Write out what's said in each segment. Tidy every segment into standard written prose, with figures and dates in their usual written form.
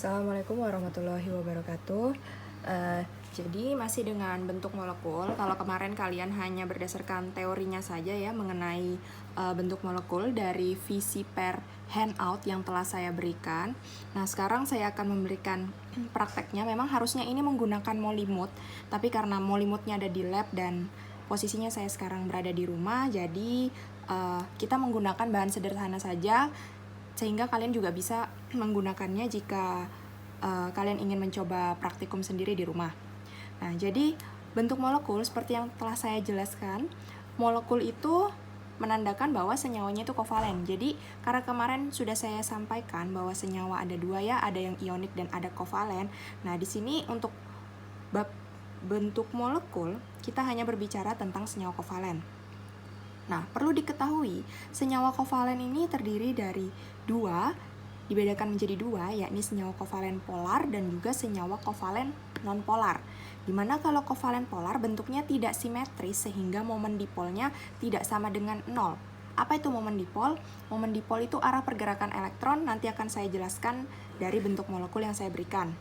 Assalamualaikum warahmatullahi wabarakatuh. Jadi masih dengan bentuk molekul. Kalau kemarin kalian hanya berdasarkan teorinya saja ya mengenai bentuk molekul dari visi per handout yang telah saya berikan. Nah, sekarang saya akan memberikan prakteknya. Memang harusnya ini menggunakan molimut, tapi karena molimutnya ada di lab dan posisinya saya sekarang berada di rumah, jadi kita menggunakan bahan sederhana saja, sehingga kalian juga bisa menggunakannya jika kalian ingin mencoba praktikum sendiri di rumah. Nah, jadi bentuk molekul seperti yang telah saya jelaskan, molekul itu menandakan bahwa senyawanya itu kovalen. Jadi, karena kemarin sudah saya sampaikan bahwa senyawa ada dua ya, ada yang ionik dan ada kovalen. Nah, di sini untuk bab bentuk molekul, kita hanya berbicara tentang senyawa kovalen. Nah, perlu diketahui, senyawa kovalen ini terdiri dari dua, dibedakan menjadi dua, yakni senyawa kovalen polar dan juga senyawa kovalen non-polar. Dimana kalau kovalen polar bentuknya tidak simetris sehingga momen dipolnya tidak sama dengan 0. Apa itu momen dipol? Momen dipol itu arah pergerakan elektron, nanti akan saya jelaskan dari bentuk molekul yang saya berikan.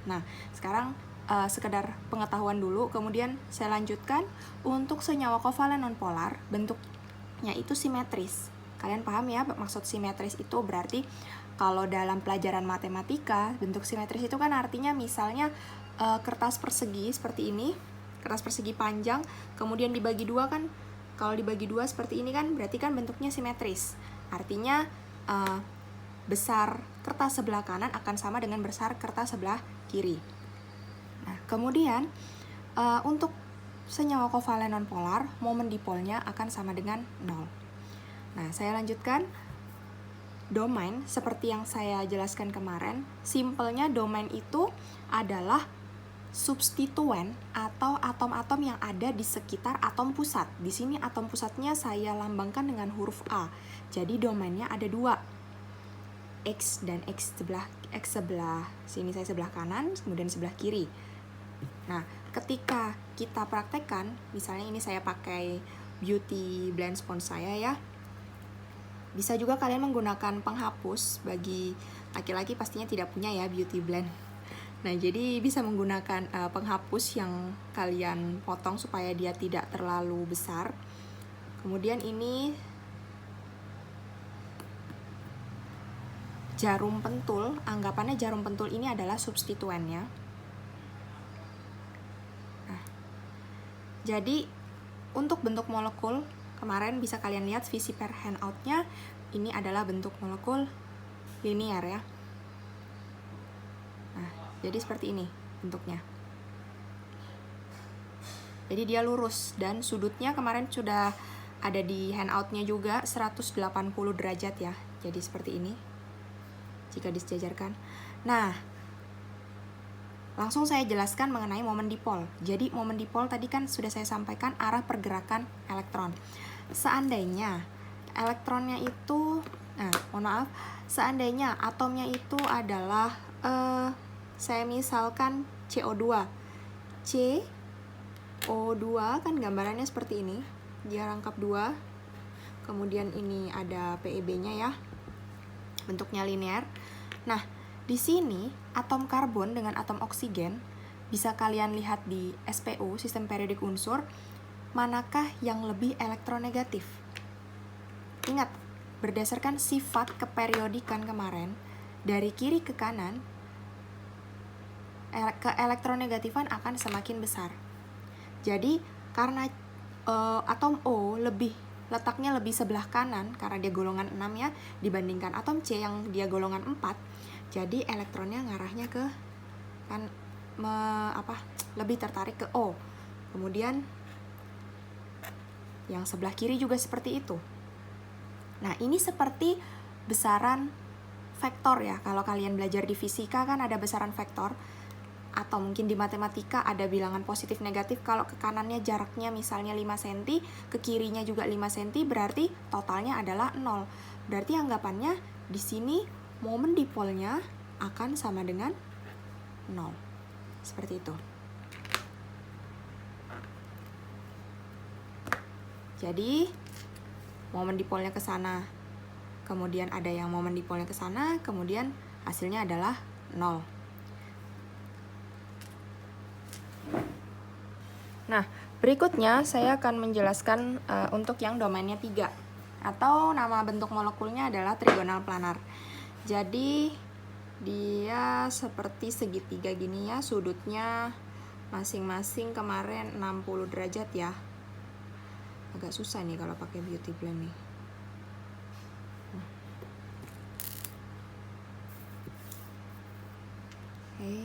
Nah, sekarang sekedar pengetahuan dulu, kemudian saya lanjutkan. Untuk senyawa kovalen non-polar, bentuknya itu simetris. Kalian paham ya, maksud simetris itu berarti kalau dalam pelajaran matematika, bentuk simetris itu kan artinya misalnya kertas persegi seperti ini, kertas persegi panjang, kemudian dibagi dua kan, kalau dibagi dua seperti ini kan, berarti kan bentuknya simetris. Artinya besar kertas sebelah kanan akan sama dengan besar kertas sebelah kiri. Nah, kemudian untuk senyawa kovalen nonpolar, momen dipolnya akan sama dengan 0. Nah, saya lanjutkan. Domain, seperti yang saya jelaskan kemarin, simpelnya domain itu adalah substituen atau atom-atom yang ada di sekitar atom pusat. Di sini atom pusatnya saya lambangkan dengan huruf A. Jadi domainnya ada dua, X dan X sebelah sini saya sebelah kanan, kemudian sebelah kiri. Nah, ketika kita praktekkan, misalnya ini saya pakai beauty blend spons saya ya. Bisa juga kalian menggunakan penghapus, bagi laki-laki pastinya tidak punya ya beauty blend. Nah, jadi bisa menggunakan penghapus yang kalian potong supaya dia tidak terlalu besar. Kemudian ini jarum pentul, anggapannya jarum pentul ini adalah substituennya. Nah, jadi untuk bentuk molekul, kemarin bisa kalian lihat visi per handout-nya, ini adalah bentuk molekul linear ya. Nah, jadi seperti ini bentuknya. Jadi dia lurus dan sudutnya kemarin sudah ada di handout-nya juga 180 derajat ya. Jadi seperti ini jika disejajarkan. Nah, langsung saya jelaskan mengenai momen dipol. Jadi momen dipol tadi kan sudah saya sampaikan arah pergerakan elektron. Seandainya elektronnya itu, seandainya atomnya itu adalah, saya misalkan CO2. CO2 kan gambarannya seperti ini, dia rangkap 2, kemudian ini ada PEB-nya ya, bentuknya linear. Nah, di sini atom karbon dengan atom oksigen, bisa kalian lihat di SPU, sistem periodik unsur, manakah yang lebih elektronegatif? Ingat, berdasarkan sifat keperiodikan kemarin, dari kiri ke kanan, keelektronegatifan akan semakin besar. Jadi, karena atom O letaknya lebih sebelah kanan, karena dia golongan 6 ya, dibandingkan atom C yang dia golongan 4, jadi elektronnya ngarahnya ke lebih tertarik ke O. Kemudian yang sebelah kiri juga seperti itu. Nah, ini seperti besaran vektor ya. Kalau kalian belajar di fisika kan ada besaran vektor, atau mungkin di matematika ada bilangan positif negatif. Kalau ke kanannya jaraknya misalnya 5 cm, ke kirinya juga 5 cm, berarti totalnya adalah 0. Berarti anggapannya di sini momen dipolnya akan sama dengan 0. Seperti itu. Jadi momen dipolnya ke sana, kemudian ada yang momen dipolnya ke sana, kemudian hasilnya adalah 0. Nah, berikutnya saya akan menjelaskan untuk yang domainnya 3, atau nama bentuk molekulnya adalah trigonal planar. Jadi dia seperti segitiga gini ya, sudutnya masing-masing kemarin 60 derajat ya. Agak susah nih kalau pakai beauty blend nih. Oke.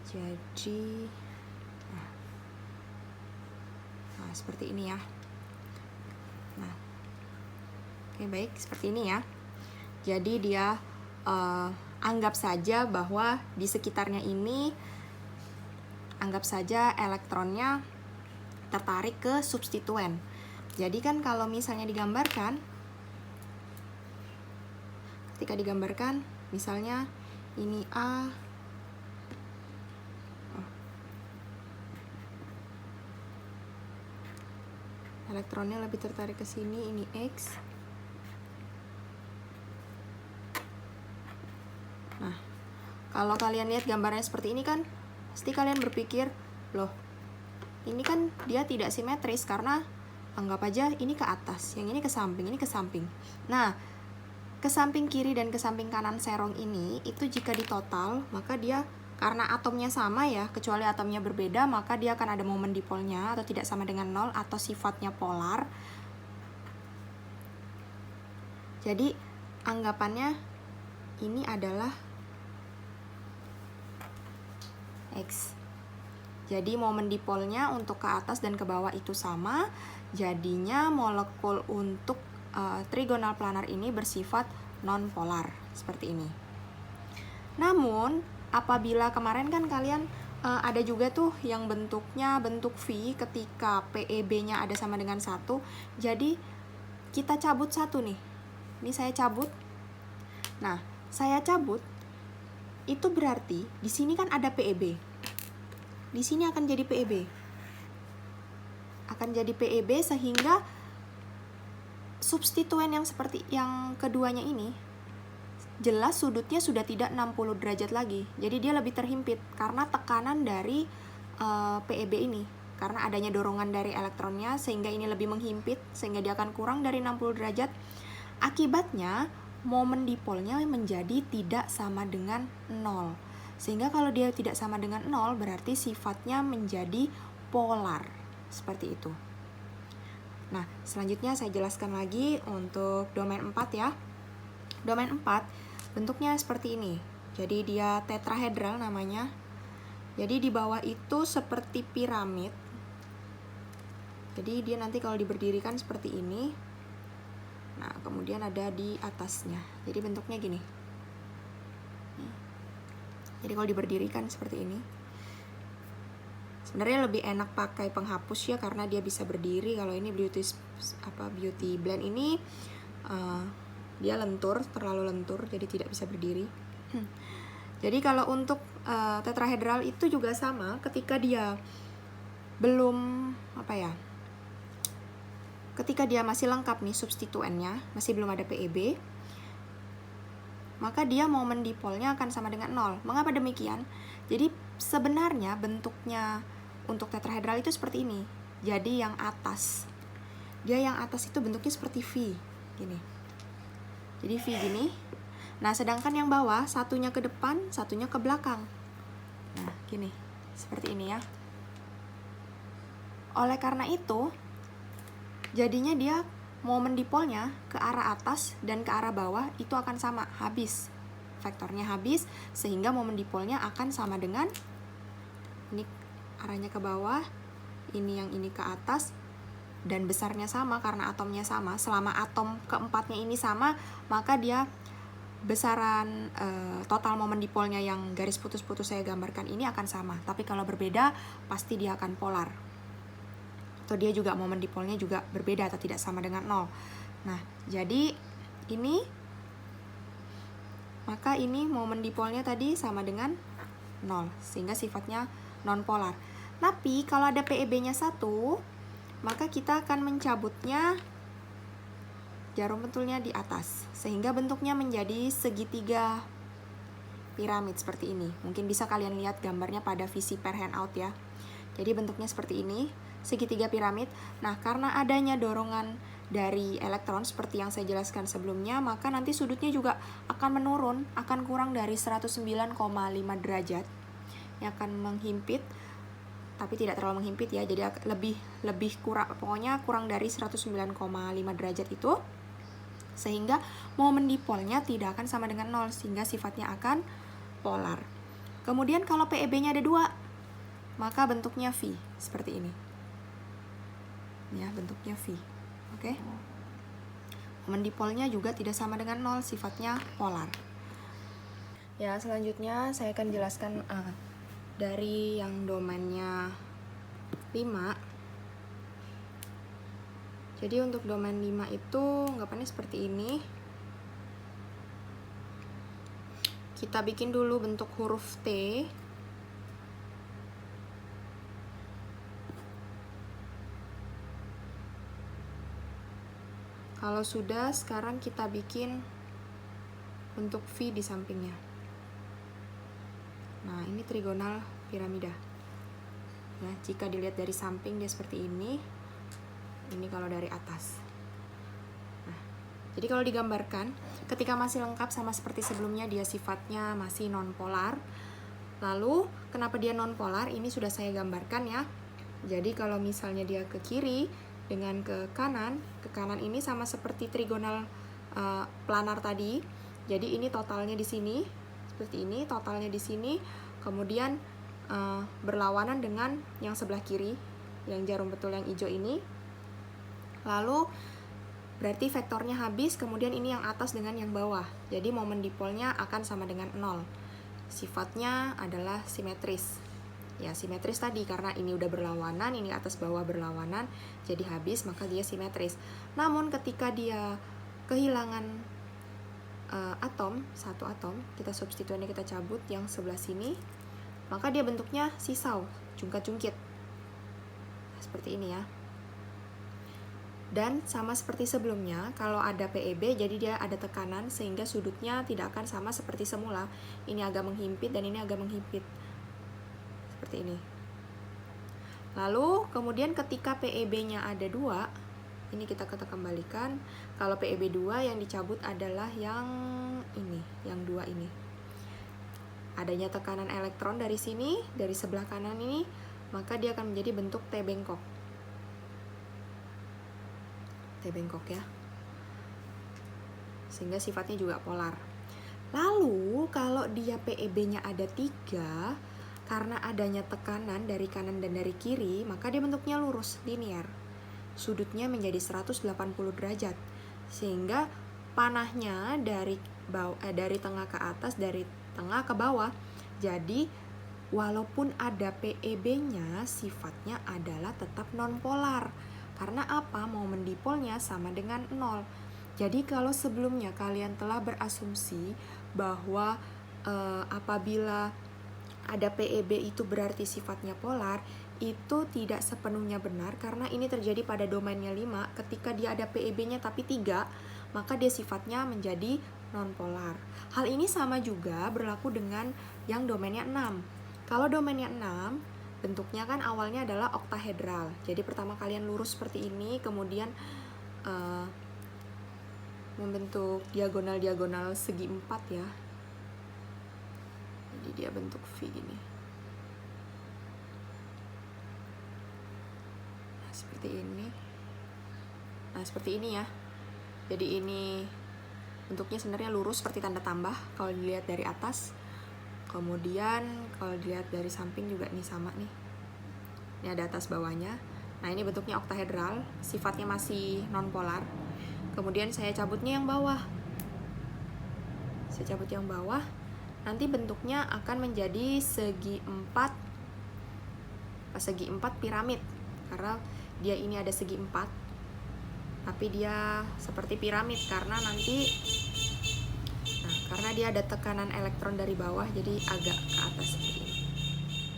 Jadi seperti ini ya. Nah, oke, baik, seperti ini ya. Jadi dia anggap saja bahwa di sekitarnya ini, anggap saja elektronnya tertarik ke substituen. Jadi kan kalau misalnya digambarkan, ketika digambarkan misalnya ini A, elektronnya lebih tertarik ke sini, ini X. Nah, kalau kalian lihat gambarnya seperti ini kan, pasti kalian berpikir, loh, ini kan dia tidak simetris karena anggap aja ini ke atas, yang ini ke samping, ini ke samping. Nah, ke samping kiri dan ke samping kanan serong ini, itu jika ditotal, maka dia, karena atomnya sama ya, kecuali atomnya berbeda, maka dia akan ada momen dipolnya atau tidak sama dengan 0 atau sifatnya polar. Jadi anggapannya ini adalah X. Jadi momen dipolnya untuk ke atas dan ke bawah itu sama, jadinya molekul untuk trigonal planar ini bersifat non-polar, seperti ini. Namun apabila kemarin kan kalian ada juga tuh yang bentuknya bentuk V ketika PEB-nya ada sama dengan 1. Jadi kita cabut 1 nih. Ini saya cabut. Nah, saya cabut itu berarti di sini kan ada PEB. Di sini akan jadi PEB. Akan jadi PEB sehingga substituen yang seperti yang keduanya ini jelas sudutnya sudah tidak 60 derajat lagi. Jadi dia lebih terhimpit karena tekanan dari PEB ini. Karena adanya dorongan dari elektronnya sehingga ini lebih menghimpit, sehingga dia akan kurang dari 60 derajat. Akibatnya momen dipolnya menjadi tidak sama dengan 0. Sehingga kalau dia tidak sama dengan 0 berarti sifatnya menjadi polar. Seperti itu. Nah, selanjutnya saya jelaskan lagi untuk domain 4 ya. Domain 4 bentuknya seperti ini. Jadi dia tetrahedral namanya. Jadi di bawah itu seperti piramid. Jadi dia nanti kalau diberdirikan seperti ini. Nah, kemudian ada di atasnya. Jadi bentuknya gini. Jadi kalau diberdirikan seperti ini. Sebenarnya lebih enak pakai penghapus ya karena dia bisa berdiri. Kalau ini beauty blend ini dia lentur, terlalu lentur, jadi tidak bisa berdiri. Jadi kalau untuk tetrahedral itu juga sama, ketika dia belum ketika dia masih lengkap nih substituennya, masih belum ada PEB, maka dia momen dipolnya akan sama dengan 0. Mengapa demikian? Jadi sebenarnya bentuknya untuk tetrahedral itu seperti ini. Jadi yang atas, dia yang atas itu bentuknya seperti V, gini. Jadi V gini. Nah, sedangkan yang bawah satunya ke depan, satunya ke belakang. Nah, gini. Seperti ini ya. Oleh karena itu, jadinya dia momen dipolnya ke arah atas dan ke arah bawah itu akan sama, habis. Vektornya habis, sehingga momen dipolnya akan sama dengan ini arahnya ke bawah, ini yang ini ke atas, dan besarnya sama karena atomnya sama. Selama atom keempatnya ini sama, maka dia besaran total momen dipolnya yang garis putus-putus saya gambarkan ini akan sama. Tapi kalau berbeda, pasti dia akan polar. Atau dia juga momen dipolnya juga berbeda atau tidak sama dengan 0. Nah, jadi ini, maka ini momen dipolnya tadi sama dengan 0, sehingga sifatnya non-polar. Tapi kalau ada PEB-nya 1, maka kita akan mencabutnya jarum pentulnya di atas, sehingga bentuknya menjadi segitiga piramid seperti ini. Mungkin bisa kalian lihat gambarnya pada visi per handout ya. Jadi bentuknya seperti ini, segitiga piramid. Nah, karena adanya dorongan dari elektron seperti yang saya jelaskan sebelumnya, maka nanti sudutnya juga akan menurun, akan kurang dari 109,5 derajat. Yang akan menghimpit, tapi tidak terlalu menghimpit ya. Jadi lebih kurang, pokoknya kurang dari 109,5 derajat itu. Sehingga momen dipolnya tidak akan sama dengan 0, sehingga sifatnya akan polar. Kemudian kalau PEB-nya ada 2, maka bentuknya V, seperti ini. Ya, bentuknya V. Oke. Momen dipolnya juga tidak sama dengan 0, sifatnya polar. Ya, selanjutnya saya akan jelaskan dari yang domainnya 5. Jadi untuk domain 5 itu anggapannya seperti ini. Kita bikin dulu bentuk huruf T. Kalau sudah, sekarang kita bikin bentuk V di sampingnya. Nah, ini trigonal piramida. Ya, jika dilihat dari samping dia seperti ini. Ini kalau dari atas. Nah, jadi kalau digambarkan, ketika masih lengkap sama seperti sebelumnya, dia sifatnya masih non-polar. Lalu, kenapa dia non-polar? Ini sudah saya gambarkan ya. Jadi kalau misalnya dia ke kiri dengan ke kanan ini sama seperti trigonal planar tadi. Jadi ini totalnya di sini, seperti ini, totalnya di sini. Kemudian berlawanan dengan yang sebelah kiri, yang jarum betul yang hijau ini. Lalu berarti vektornya habis, kemudian ini yang atas dengan yang bawah. Jadi momen dipolnya akan sama dengan 0. Sifatnya adalah simetris. Ya, simetris tadi karena ini udah berlawanan, ini atas bawah berlawanan, jadi habis, maka dia simetris. Namun ketika dia kehilangan satu atom, kita substituennya kita cabut yang sebelah sini, maka dia bentuknya sisau, jungkat-jungkit. Seperti ini ya. Dan sama seperti sebelumnya, kalau ada PEB, jadi dia ada tekanan sehingga sudutnya tidak akan sama seperti semula. Ini agak menghimpit dan ini agak menghimpit. Seperti ini. Lalu kemudian ketika PEB-nya ada 2, ini kita kembalikan. Kalau PEB 2 yang dicabut adalah yang ini, yang 2 ini. Adanya tekanan elektron dari sini, dari sebelah kanan ini, maka dia akan menjadi bentuk T bengkok. T bengkok ya. Sehingga sifatnya juga polar. Lalu kalau dia PEB-nya ada 3, karena adanya tekanan dari kanan dan dari kiri, maka dia bentuknya lurus, linear. Sudutnya menjadi 180 derajat. Sehingga panahnya dari tengah ke atas, dari tengah ke bawah. Jadi, walaupun ada PEB-nya, sifatnya adalah tetap non-polar. Karena apa? Momen dipolnya sama dengan 0. Jadi, kalau sebelumnya kalian telah berasumsi bahwa apabila ada PEB itu berarti sifatnya polar, itu tidak sepenuhnya benar karena ini terjadi pada domainnya 5. Ketika dia ada PEB-nya tapi 3, maka dia sifatnya menjadi non-polar. Hal ini sama juga berlaku dengan yang domainnya 6. Kalau domainnya 6, bentuknya kan awalnya adalah oktahedral. Jadi pertama kalian lurus seperti ini, kemudian membentuk diagonal-diagonal segi 4 ya. Jadi dia bentuk V gini. Nah, seperti ini. Nah, seperti ini ya. Jadi ini bentuknya sebenarnya lurus seperti tanda tambah kalau dilihat dari atas. Kemudian kalau dilihat dari samping juga nih sama nih. Ini ada atas bawahnya. Nah, ini bentuknya oktahedral, sifatnya masih non-polar. Kemudian saya cabutnya yang bawah. Saya cabut yang bawah. Nanti bentuknya akan menjadi segi 4 piramid. Karena dia ini ada segi 4, tapi dia seperti piramid karena nanti karena dia ada tekanan elektron dari bawah, jadi agak ke atas seperti ini.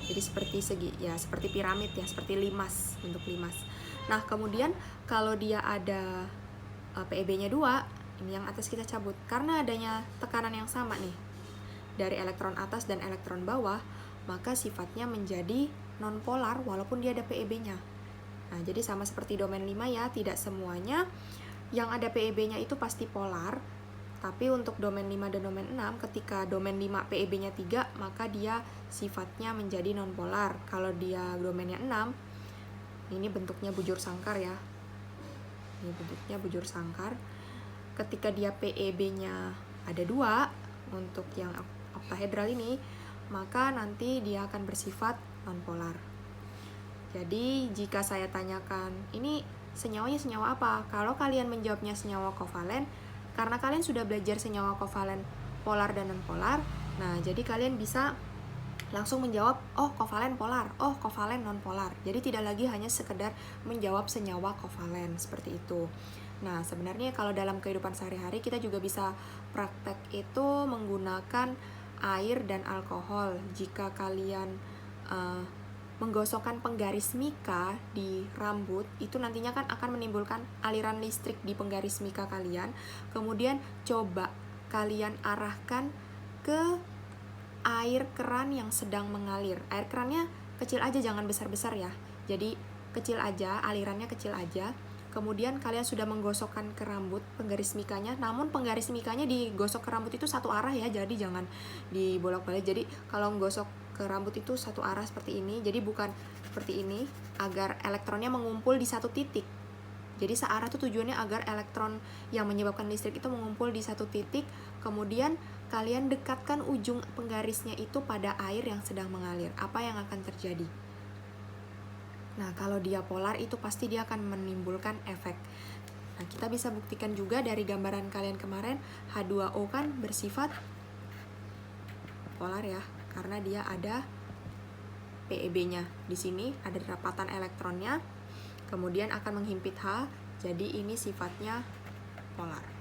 Jadi seperti segi, ya seperti piramid ya, seperti limas, bentuk limas. Nah, kemudian kalau dia ada PEB-nya 2, ini yang atas kita cabut karena adanya tekanan yang sama nih. dari elektron atas dan elektron bawah, maka sifatnya menjadi nonpolar walaupun dia ada PeB-nya. Nah, jadi sama seperti domain 5 ya, tidak semuanya yang ada PeB-nya itu pasti polar. Tapi untuk domain 5 dan domain 6, ketika domain 5 PeB-nya 3, maka dia sifatnya menjadi nonpolar. Kalau dia domainnya 6, ini bentuknya bujur sangkar ya. Ini bentuknya bujur sangkar. Ketika dia PeB-nya ada 2, untuk yang oktahedral ini, maka nanti dia akan bersifat nonpolar. Jadi jika saya tanyakan, ini senyawanya senyawa apa? Kalau kalian menjawabnya senyawa kovalen, karena kalian sudah belajar senyawa kovalen polar dan nonpolar, nah jadi kalian bisa langsung menjawab, oh kovalen polar, oh kovalen nonpolar. Jadi tidak lagi hanya sekedar menjawab senyawa kovalen seperti itu. Nah sebenarnya kalau dalam kehidupan sehari-hari kita juga bisa praktek itu menggunakan air dan alkohol. Jika kalian menggosokkan penggaris mika di rambut, itu nantinya kan akan menimbulkan aliran listrik di penggaris mika kalian. Kemudian coba kalian arahkan ke air keran yang sedang mengalir. Air kerannya kecil aja, jangan besar-besar ya. Jadi kecil aja, alirannya kecil aja. Kemudian kalian sudah menggosokkan ke rambut penggaris mikanya, namun penggaris mikanya digosok ke rambut itu satu arah ya, jadi jangan dibolak-balik. Jadi kalau menggosok ke rambut itu satu arah seperti ini, jadi bukan seperti ini, agar elektronnya mengumpul di satu titik. Jadi searah itu tujuannya agar elektron yang menyebabkan listrik itu mengumpul di satu titik. Kemudian kalian dekatkan ujung penggarisnya itu pada air yang sedang mengalir. Apa yang akan terjadi? Nah, kalau dia polar itu pasti dia akan menimbulkan efek. Nah, kita bisa buktikan juga dari gambaran kalian kemarin, H2O kan bersifat polar ya, karena dia ada PeB-nya. Di sini ada rapatan elektronnya, kemudian akan menghimpit H, jadi ini sifatnya polar.